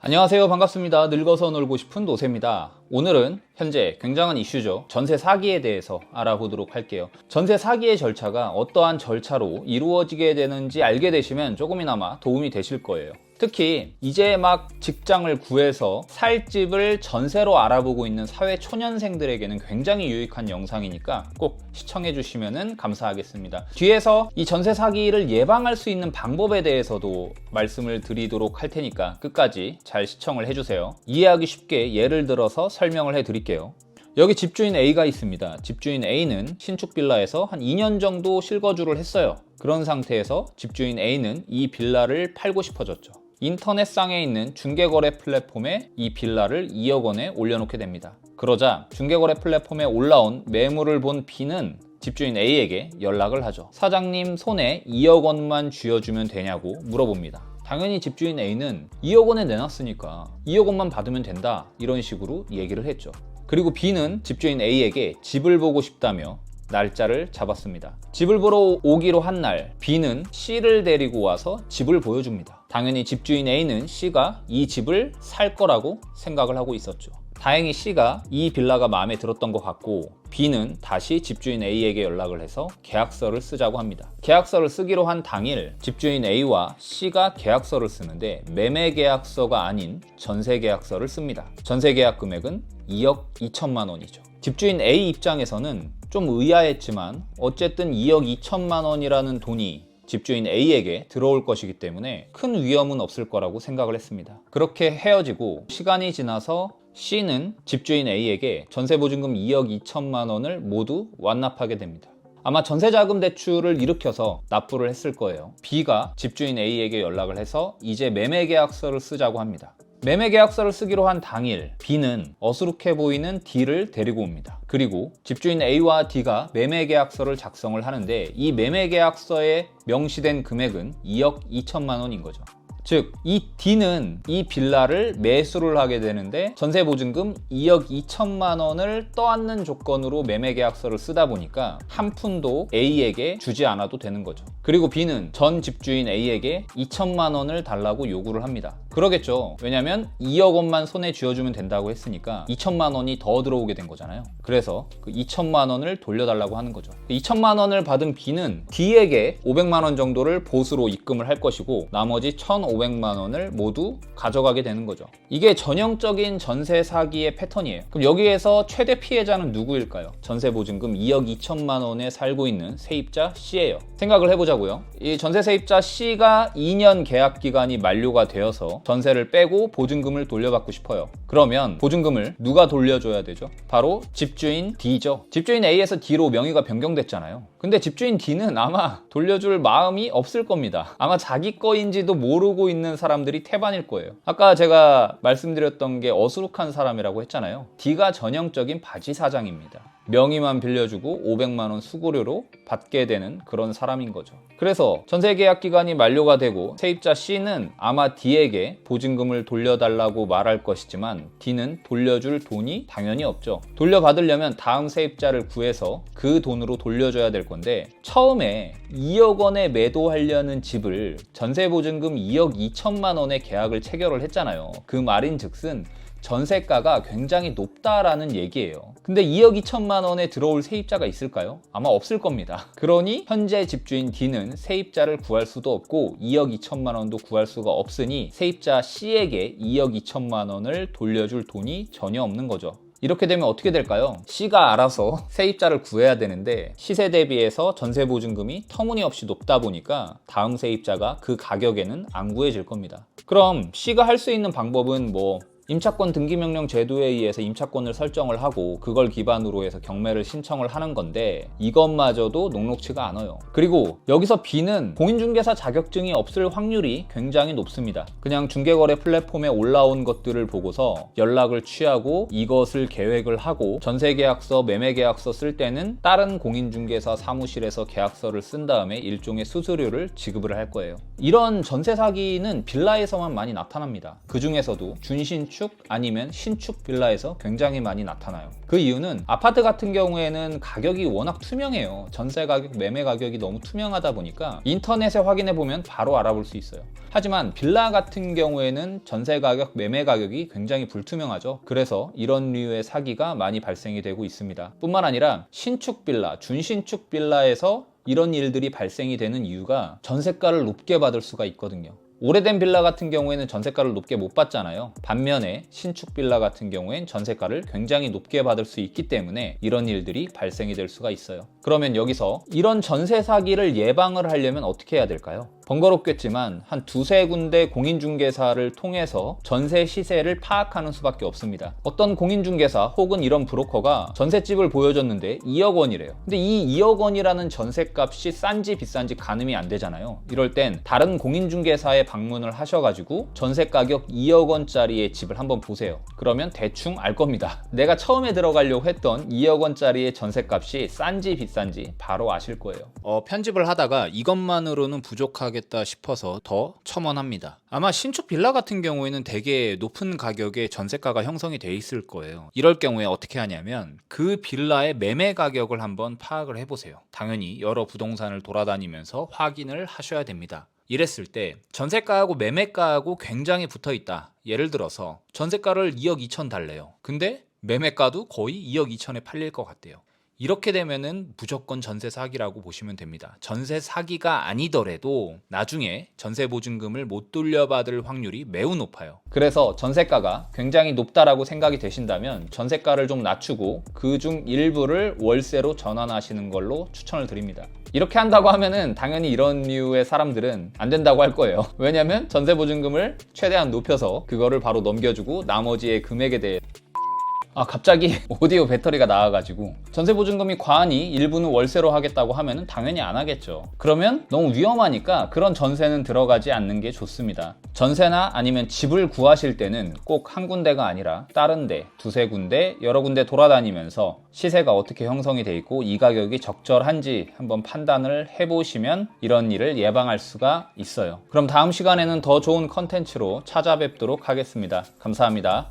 안녕하세요. 반갑습니다. 늙어서 놀고 싶은 노세입니다. 오늘은 현재 굉장한 이슈죠. 전세 사기에 대해서 알아보도록 할게요. 전세 사기의 절차가 어떠한 절차로 이루어지게 되는지 알게 되시면 조금이나마 도움이 되실 거예요. 특히 이제 막 직장을 구해서 살 집을 전세로 알아보고 있는 사회 초년생들에게는 굉장히 유익한 영상이니까 꼭 시청해 주시면 감사하겠습니다. 뒤에서 이 전세 사기를 예방할 수 있는 방법에 대해서도 말씀을 드리도록 할 테니까 끝까지 잘 시청을 해주세요. 이해하기 쉽게 예를 들어서 설명을 해드릴게요. 여기 집주인 A가 있습니다. 집주인 A는 신축 빌라에서 한 2년 정도 실거주를 했어요. 그런 상태에서 집주인 A는 이 빌라를 팔고 싶어졌죠. 인터넷상에 있는 중개거래 플랫폼에 이 빌라를 2억 원에 올려놓게 됩니다. 그러자 중개거래 플랫폼에 올라온 매물을 본 B는 집주인 A에게 연락을 하죠. 사장님 손에 2억 원만 쥐어주면 되냐고 물어봅니다. 당연히 집주인 A는 2억 원에 내놨으니까 2억 원만 받으면 된다, 이런 식으로 얘기를 했죠. 그리고 B는 집주인 A에게 집을 보고 싶다며 날짜를 잡았습니다. 집을 보러 오기로 한 날, B는 C를 데리고 와서 집을 보여줍니다. 당연히 집주인 A는 C가 이 집을 살 거라고 생각을 하고 있었죠. 다행히 C가 이 빌라가 마음에 들었던 것 같고 B는 다시 집주인 A에게 연락을 해서 계약서를 쓰자고 합니다. 계약서를 쓰기로 한 당일 집주인 A와 C가 계약서를 쓰는데 매매 계약서가 아닌 전세 계약서를 씁니다. 전세 계약 금액은 2억 2천만 원이죠. 집주인 A 입장에서는 좀 의아했지만 어쨌든 2억 2천만 원이라는 돈이 집주인 A에게 들어올 것이기 때문에 큰 위험은 없을 거라고 생각을 했습니다. 그렇게 헤어지고 시간이 지나서 C는 집주인 A에게 전세보증금 2억 2천만 원을 모두 완납하게 됩니다. 아마 전세자금 대출을 일으켜서 납부를 했을 거예요. B가 집주인 A에게 연락을 해서 이제 매매계약서를 쓰자고 합니다. 매매계약서를 쓰기로 한 당일 B는 어수룩해 보이는 D를 데리고 옵니다. 그리고 집주인 A와 D가 매매계약서를 작성을 하는데 이 매매계약서에 명시된 금액은 2억 2천만 원인 거죠. 즉, 이 D는 이 빌라를 매수를 하게 되는데 전세보증금 2억 2천만 원을 떠안는 조건으로 매매계약서를 쓰다 보니까 한 푼도 A에게 주지 않아도 되는 거죠. 그리고 B는 전 집주인 A에게 2천만 원을 달라고 요구를 합니다. 그러겠죠. 왜냐면 2억 원만 손에 쥐어주면 된다고 했으니까 2천만 원이 더 들어오게 된 거잖아요. 그래서 그 2천만 원을 돌려달라고 하는 거죠. 2천만 원을 받은 B는 D에게 500만 원 정도를 보수로 입금을 할 것이고 나머지 1,500만 원을 모두 가져가게 되는 거죠. 이게 전형적인 전세 사기의 패턴이에요. 그럼 여기에서 최대 피해자는 누구일까요? 전세보증금 2억 2천만 원에 살고 있는 세입자 C예요. 생각을 해보자고요. 이 전세 세입자 C가 2년 계약 기간이 만료가 되어서 전세를 빼고 보증금을 돌려받고 싶어요. 그러면 보증금을 누가 돌려줘야 되죠? 바로 집주인 D죠. 집주인 A에서 D로 명의가 변경됐잖아요. 근데 집주인 D는 아마 돌려줄 마음이 없을 겁니다. 아마 자기 거인지도 모르고 있는 사람들이 태반일 거예요. 아까 제가 말씀드렸던 게 어수룩한 사람이라고 했잖아요. D가 전형적인 바지 사장입니다. 명의만 빌려주고 500만 원 수고료로 받게 되는 그런 사람인 거죠. 그래서 전세 계약 기간이 만료가 되고 세입자 C는 아마 D에게 보증금을 돌려달라고 말할 것이지만 D는 돌려줄 돈이 당연히 없죠. 돌려받으려면 다음 세입자를 구해서 그 돈으로 돌려줘야 될 건데 처음에 2억 원에 매도하려는 집을 전세보증금 2억 2천만 원의 계약을 체결을 했잖아요. 그 말인즉슨 전세가가 굉장히 높다라는 얘기예요. 근데 2억 2천만 원에 들어올 세입자가 있을까요? 아마 없을 겁니다. 그러니 현재 집주인 D는 세입자를 구할 수도 없고 2억 2천만 원도 구할 수가 없으니 세입자 C에게 2억 2천만 원을 돌려줄 돈이 전혀 없는 거죠. 이렇게 되면 어떻게 될까요? C가 알아서 세입자를 구해야 되는데 시세 대비해서 전세보증금이 터무니없이 높다 보니까 다음 세입자가 그 가격에는 안 구해질 겁니다. 그럼 C가 할 수 있는 방법은 임차권 등기명령 제도에 의해서 임차권을 설정을 하고 그걸 기반으로 해서 경매를 신청을 하는 건데 이것마저도 녹록치가 않아요. 그리고 여기서 B는 공인중개사 자격증이 없을 확률이 굉장히 높습니다. 그냥 중개거래 플랫폼에 올라온 것들을 보고서 연락을 취하고 이것을 계획을 하고 전세계약서, 매매계약서 쓸 때는 다른 공인중개사 사무실에서 계약서를 쓴 다음에 일종의 수수료를 지급을 할 거예요. 이런 전세 사기는 빌라에서만 많이 나타납니다. 그 중에서도 준신축 재건축 아니면 신축 빌라에서 굉장히 많이 나타나요. 그 이유는 아파트 같은 경우에는 가격이 워낙 투명해요. 전세 가격, 매매 가격이 너무 투명하다 보니까 인터넷에 확인해 보면 바로 알아볼 수 있어요. 하지만 빌라 같은 경우에는 전세 가격, 매매 가격이 굉장히 불투명하죠. 그래서 이런 류의 사기가 많이 발생이 되고 있습니다. 뿐만 아니라 신축 빌라, 준신축 빌라에서 이런 일들이 발생이 되는 이유가 전세가를 높게 받을 수가 있거든요. 오래된 빌라 같은 경우에는 전세가를 높게 못 받잖아요. 반면에 신축 빌라 같은 경우엔 전세가를 굉장히 높게 받을 수 있기 때문에 이런 일들이 발생이 될 수가 있어요. 그러면 여기서 이런 전세 사기를 예방을 하려면 어떻게 해야 될까요? 번거롭겠지만 한 두세 군데 공인중개사를 통해서 전세 시세를 파악하는 수밖에 없습니다. 어떤 공인중개사 혹은 이런 브로커가 전셋집을 보여줬는데 2억 원이래요. 근데 이 2억 원이라는 전셋값이 싼지 비싼지 가늠이 안 되잖아요. 이럴 땐 다른 공인중개사에 방문을 하셔가지고 전세 가격 2억 원짜리의 집을 한번 보세요. 그러면 대충 알 겁니다. 내가 처음에 들어가려고 했던 2억 원짜리의 전셋값이 싼지 비싼지 바로 아실 거예요. 편집을 하다가 이것만으로는 부족하겠다 싶어서 더 첨언합니다. 아마 신축 빌라 같은 경우에는 되게 높은 가격의 전세가가 형성이 돼 있을 거예요. 이럴 경우에 어떻게 하냐면 그 빌라의 매매 가격을 한번 파악을 해보세요. 당연히 여러 부동산을 돌아다니면서 확인을 하셔야 됩니다. 이랬을 때 전세가하고 매매가하고 굉장히 붙어 있다. 예를 들어서 전세가를 2억 2천 달래요. 근데 매매가도 거의 2억 2천에 팔릴 것 같대요. 이렇게 되면은 무조건 전세 사기라고 보시면 됩니다. 전세 사기가 아니더라도 나중에 전세 보증금을 못 돌려받을 확률이 매우 높아요. 그래서 전세가가 굉장히 높다라고 생각이 되신다면 전세가를 좀 낮추고 그중 일부를 월세로 전환하시는 걸로 추천을 드립니다. 이렇게 한다고 하면은 당연히 이런 류의 사람들은 안 된다고 할 거예요. 왜냐면 전세 보증금을 최대한 높여서 그거를 바로 넘겨주고 나머지의 금액에 대해 갑자기 오디오 배터리가 나와가지고 전세 보증금이 과하니 일부는 월세로 하겠다고 하면 당연히 안 하겠죠. 그러면 너무 위험하니까 그런 전세는 들어가지 않는 게 좋습니다. 전세나 아니면 집을 구하실 때는 꼭 한 군데가 아니라 다른 데, 두세 군데, 여러 군데 돌아다니면서 시세가 어떻게 형성이 돼 있고 이 가격이 적절한지 한번 판단을 해보시면 이런 일을 예방할 수가 있어요. 그럼 다음 시간에는 더 좋은 컨텐츠로 찾아뵙도록 하겠습니다. 감사합니다.